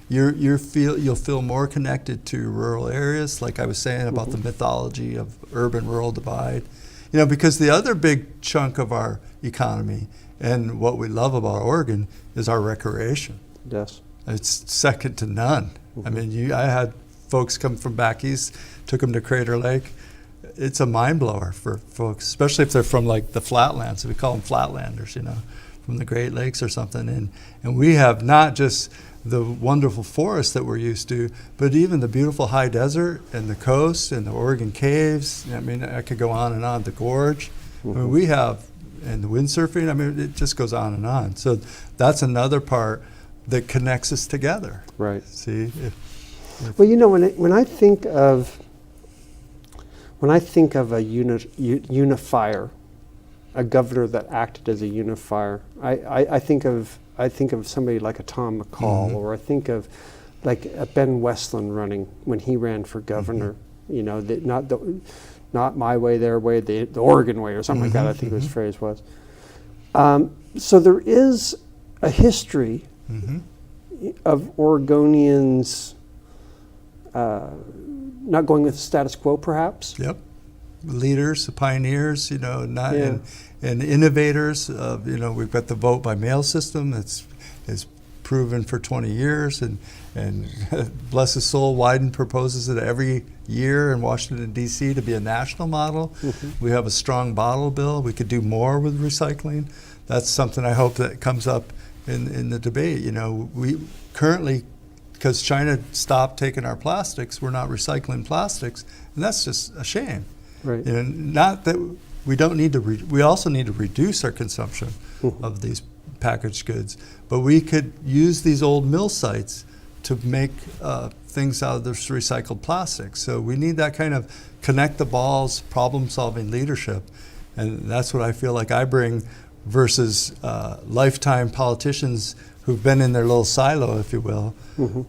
you'll feel more connected to rural areas, like I was saying about the mythology of urban-rural divide. You know, because the other big chunk of our economy and what we love about Oregon is our recreation. Yes. It's second to none. I mean, I had folks come from back east, took them to Crater Lake. It's a mind blower for folks, especially if they're from like the flatlands. We call them flatlanders, you know, from the Great Lakes or something. And we have not just the wonderful forests that we're used to, but even the beautiful high desert and the coast and the Oregon caves. I mean, I could go on and on. The gorge. I mean, we have, and the windsurfing. I mean, it just goes on and on. So that's another part that connects us together. Right. See. Well, you know, when I think of a unifier, a governor that acted as a unifier, I think of somebody like a Tom McCall, or I think of like a Ben Westland running when he ran for governor. You know, not my way, their way, the Oregon way, or something like that. I think his phrase was. So there is a history of Oregonians not going with the status quo, perhaps. Yep. Leaders, pioneers, you know, and innovators. You know, we've got the vote by mail system that's proven for 20 years, and bless his soul, Wyden proposes it every year in Washington, D.C. to be a national model. We have a strong bottle bill. We could do more with recycling. That's something I hope that comes up in the debate. You know, we currently, because China stopped taking our plastics, we're not recycling plastics, and that's just a shame. Right. You know, not that we don't need to. We also need to reduce our consumption of these packaged goods, but we could use these old mill sites to make things out of this recycled plastic. So we need that kind of connect the balls, problem-solving leadership, and that's what I feel like I bring versus lifetime politicians who've been in their little silo, if you will,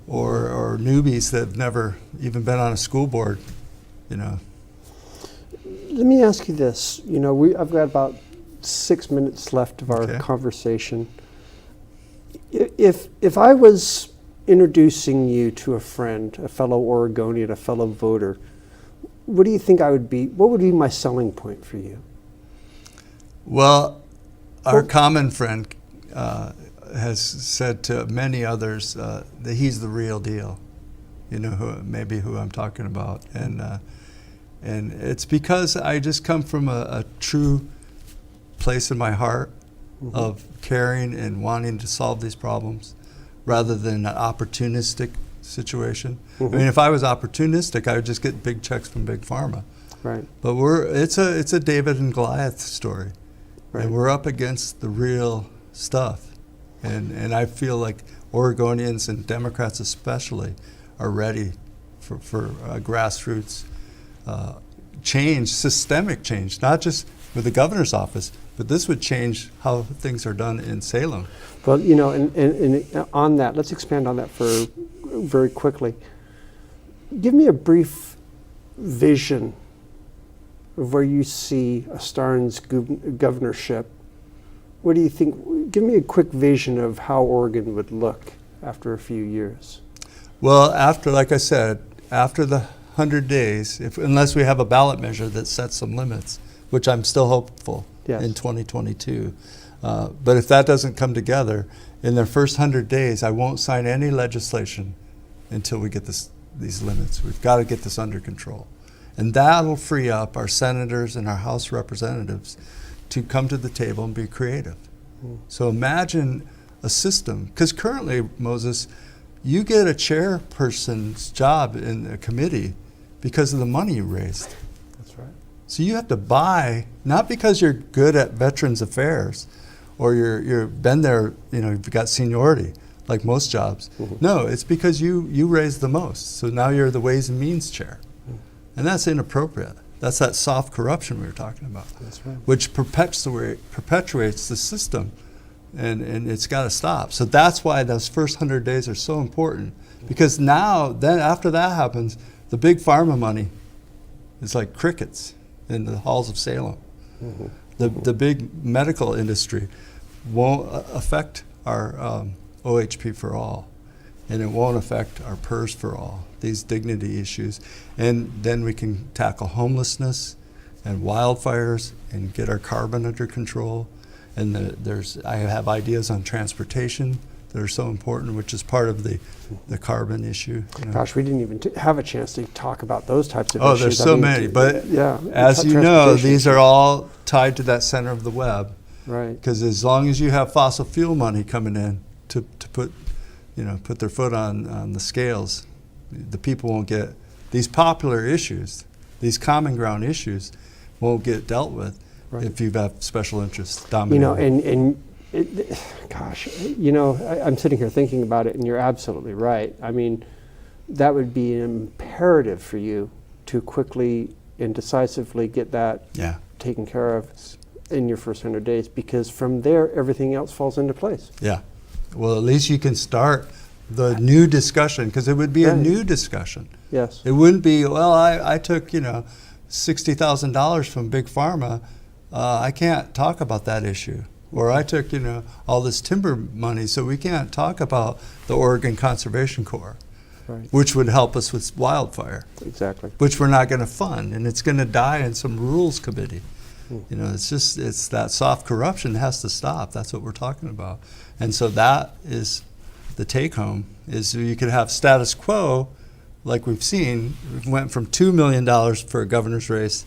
or newbies that have never even been on a school board, you know. Let me ask you this. You know, I've got about 6 minutes left of our conversation. If I was introducing you to a friend, a fellow Oregonian, a fellow voter, what do you think I would be? What would be my selling point for you? Well, our common friend has said to many others that he's the real deal. You know, who I'm talking about, and it's because I just come from a true place in my heart of caring and wanting to solve these problems, rather than an opportunistic situation. I mean, if I was opportunistic, I would just get big checks from Big Pharma. Right. But it's a David and Goliath story, and we're up against the real stuff. And I feel like Oregonians and Democrats especially are ready for a grassroots change, systemic change, not just with the governor's office, but this would change how things are done in Salem. Well, you know, and on that, let's expand on that for very quickly. Give me a brief vision of where you see a Starnes governorship. What do you think? Give me a quick vision of how Oregon would look after a few years. Well, like I said, after the 100 days, unless we have a ballot measure that sets some limits, which I'm still hopeful in 2022. But if that doesn't come together, in the first 100 days, I won't sign any legislation until we get these limits. We've got to get this under control. And that'll free up our senators and our House representatives to come to the table and be creative. So imagine a system, because currently, Moses, you get a chairperson's job in a committee because of the money you raised. That's right. So you have to buy, not because you're good at Veterans Affairs or you've been there, you know, you've got seniority like most jobs. No, it's because you raised the most. So now you're the Ways and Means chair. And that's inappropriate. That's that soft corruption we were talking about. That's right. Which perpetuates the system, and it's got to stop. So that's why those first 100 days are so important, because then after that happens, the big pharma money is like crickets in the halls of Salem. The big medical industry won't affect our OHP for all. and it won't affect our PERS for all, these dignity issues. And then we can tackle homelessness and wildfires and get our carbon under control. And I have ideas on transportation that are so important, which is part of the carbon issue. Gosh, we didn't even have a chance to talk about those types of Oh, issues. there's so many, but yeah, as you know, these are all tied to that center of the web. Right. Because as long as you have fossil fuel money coming in to put their foot on the scales, the people won't get these popular issues, these common ground issues, won't get dealt with if you have special interests dominating. Gosh, I'm sitting here thinking about it, and you're absolutely right. I mean, that would be imperative for you to quickly and decisively get that taken care of in your first 100 days, because from there, everything else falls into place. Yeah. Well, at least you can start the new discussion, because it would be a new discussion. Yes. It wouldn't be, well, I took, $60,000 from Big Pharma. I can't talk about that issue. Or I took, all this timber money, so we can't talk about the Oregon Conservation Corps, which would help us with wildfire. Exactly. Which we're not going to fund, and it's going to die in some rules committee. It's that soft corruption has to stop. That's what we're talking about. And so that is the take home, is you could have status quo, like we've seen. We went from $2 million for a governor's race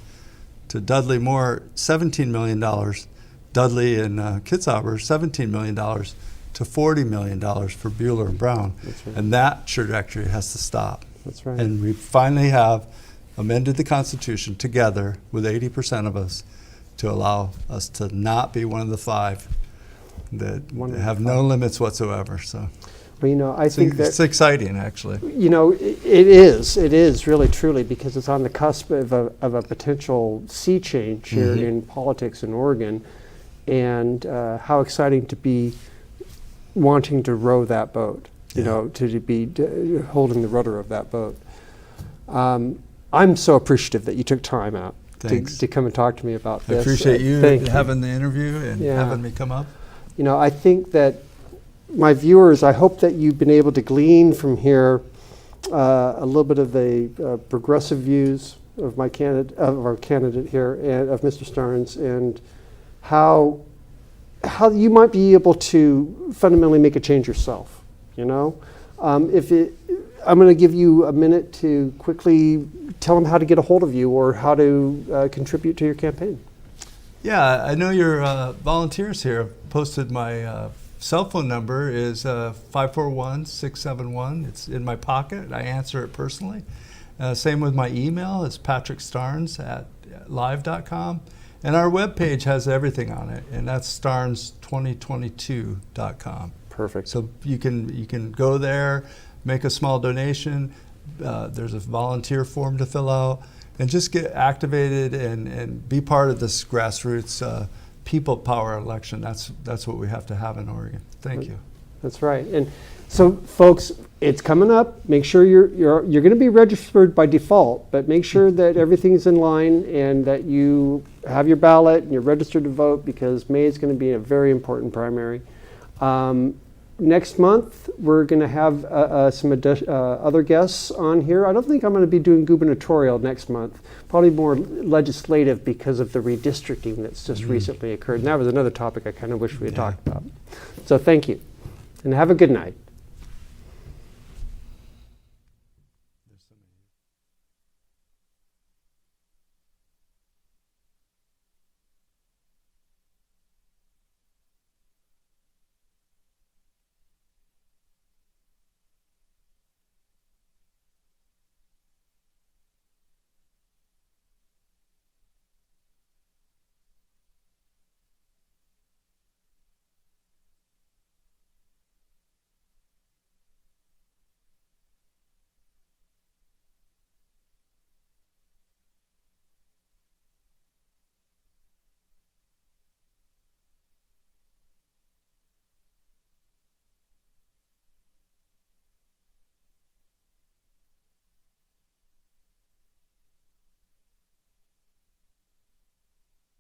to Dudley Moore, $17 million. Dudley and Kitzhaber, $17 million to $40 million for Bueller and Brown. That's right. And that trajectory has to stop. That's right. And we finally have amended the Constitution together with 80% of us to allow us to not be one of the 5 that have no limits whatsoever. So, well, I think it's exciting, actually. It is really, truly, because it's on the cusp of a potential sea change here in politics in Oregon. And how exciting to be wanting to row that boat, to be holding the rudder of that boat. I'm so appreciative that you took time out to come and talk to me about this. I appreciate you having the interview and having me come up. I think that my viewers, I hope that you've been able to glean from here a little bit of the progressive views of our candidate here, and of Mr. Starnes, and how you might be able to fundamentally make a change yourself. I'm going to give you a minute to quickly tell them how to get a hold of you or how to contribute to your campaign. Yeah, I know your volunteers here have posted my cell phone number is 541-671. It's in my pocket. I answer it personally. Same with my email. It's patrickstarnes@live.com. And our webpage has everything on it, and that's starnes2022.com. Perfect. So you can go there, make a small donation. There's a volunteer form to fill out, and just get activated and be part of this grassroots people power election. That's what we have to have in Oregon. Thank you. That's right. And so, folks, it's coming up. Make sure you're going to be registered by default, but make sure that everything's in line and that you have your ballot and you're registered to vote, because May is going to be a very important primary. Next month, we're going to have some other guests on here. I don't think I'm going to be doing gubernatorial next month. Probably more legislative because of the redistricting that's just recently occurred. And that was another topic I kind of wish we had talked about. So thank you, and have a good night.